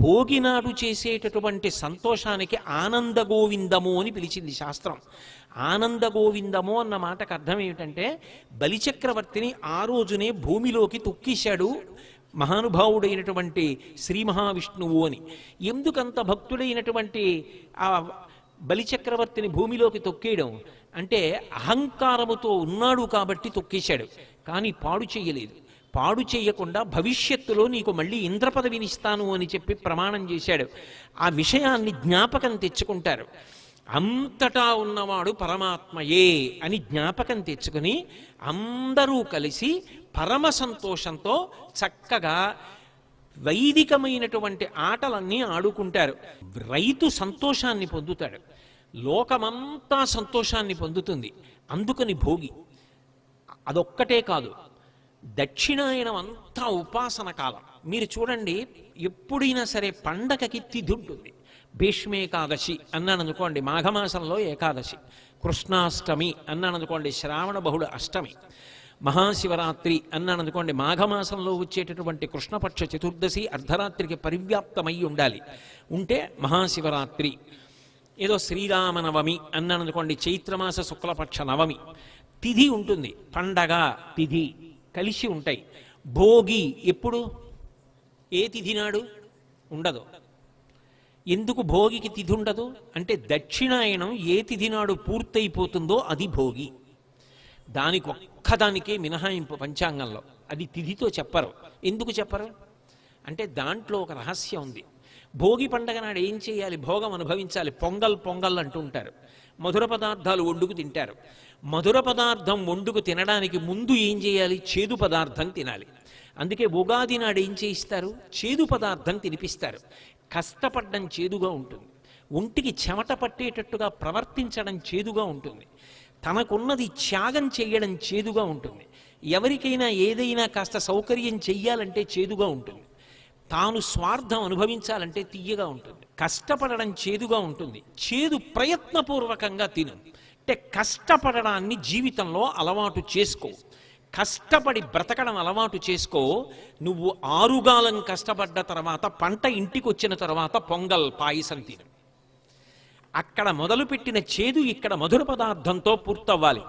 భోగి నాడు చేసేటటువంటి సంతోషానికి ఆనందగోవిందము అని పిలిచింది శాస్త్రం. ఆనందగోవిందము అన్న మాటకు అర్థం ఏమిటంటే, బలిచక్రవర్తిని ఆ రోజునే భూమిలోకి తొక్కేశాడు మహానుభావుడైనటువంటి శ్రీ మహావిష్ణువు అని. ఎందుకంత భక్తుడైనటువంటి ఆ బలిచక్రవర్తిని భూమిలోకి తొక్కేయడం అంటే, అహంకారముతో ఉన్నాడు కాబట్టి తొక్కేశాడు, కానీ పాడు చెయ్యలేదు. పాడు చేయకుండా భవిష్యత్తులో నీకు మళ్ళీ ఇంద్రపదవినిస్తాను అని చెప్పి ప్రమాణం చేశాడు. ఆ విషయాన్ని జ్ఞాపకం తెచ్చుకుంటారు. అంతటా ఉన్నవాడు పరమాత్మయే అని జ్ఞాపకం తెచ్చుకుని అందరూ కలిసి పరమ సంతోషంతో చక్కగా వైదికమైనటువంటి ఆటలన్నీ ఆడుకుంటారు. రైతు సంతోషాన్ని పొందుతాడు, లోకమంతా సంతోషాన్ని పొందుతుంది. అందుకని భోగి. అదొక్కటే కాదు, దక్షిణాయనం అంతా ఉపాసన కాలం. మీరు చూడండి, ఎప్పుడైనా సరే పండగకి తిథి ఉంటుంది. భీష్మేకాదశి అన్నాను అనుకోండి, మాఘమాసంలో ఏకాదశి. కృష్ణాష్టమి అన్నాను అనుకోండి, శ్రావణ బహుళ అష్టమి. మహాశివరాత్రి అన్నాను అనుకోండి, మాఘమాసంలో వచ్చేటటువంటి కృష్ణపక్ష చతుర్దశి అర్ధరాత్రికి పరివ్యాప్తమై ఉండాలి. ఉంటే మహాశివరాత్రి. ఏదో శ్రీరామనవమి అన్నాను అనుకోండి, చైత్రమాస శుక్లపక్ష నవమి. తిథి ఉంటుంది, పండగ తిథి కలిసి ఉంటాయి. భోగి ఎప్పుడు, ఏ తిథి నాడు ఉండదు. ఎందుకు భోగికి తిథి ఉండదు అంటే, దక్షిణాయనం ఏ తిథి నాడు పూర్తయిపోతుందో అది భోగి. దానికి ఒక్కదానికే మినహాయింపు పంచాంగంలో. అది తిథితో చెప్పరు. ఎందుకు చెప్పరు అంటే, దాంట్లో ఒక రహస్యం ఉంది. భోగి పండగ నాడు ఏం చేయాలి? భోగం అనుభవించాలి. పొంగల్ పొంగల్ అంటూ ఉంటారు. మధుర పదార్థాలు వండుకు తింటారు. మధుర పదార్థం వండుకు తినడానికి ముందు ఏం చేయాలి? చేదు పదార్థం తినాలి. అందుకే ఉగాది నాడు ఏం చేయిస్తారు? చేదు పదార్థం తినిపిస్తారు. కష్టపడడం చేదుగా ఉంటుంది, ఒంటికి చెమట పట్టేటట్టుగా ప్రవర్తించడం చేదుగా ఉంటుంది, తనకున్నది త్యాగం చేయడం చేదుగా ఉంటుంది. ఎవరికైనా ఏదైనా కాస్త సౌకర్యం చెయ్యాలంటే చేదుగా ఉంటుంది. తాను స్వార్థం అనుభవించాలంటే తీయగా ఉంటుంది. కష్టపడడం చేదుగా ఉంటుంది. చేదు ప్రయత్నపూర్వకంగా తిను. అంటే కష్టపడడాన్ని జీవితంలో అలవాటు చేసుకో. కష్టపడి బ్రతకడం అలవాటు చేసుకో. నువ్వు ఆరుగాలం కష్టపడ్డ తర్వాత, పంట ఇంటికి వచ్చిన తర్వాత పొంగల్ పాయసం తిను. అక్కడ మొదలుపెట్టిన చేదు ఇక్కడ మధుర పదార్థంతో పూర్తవ్వాలి.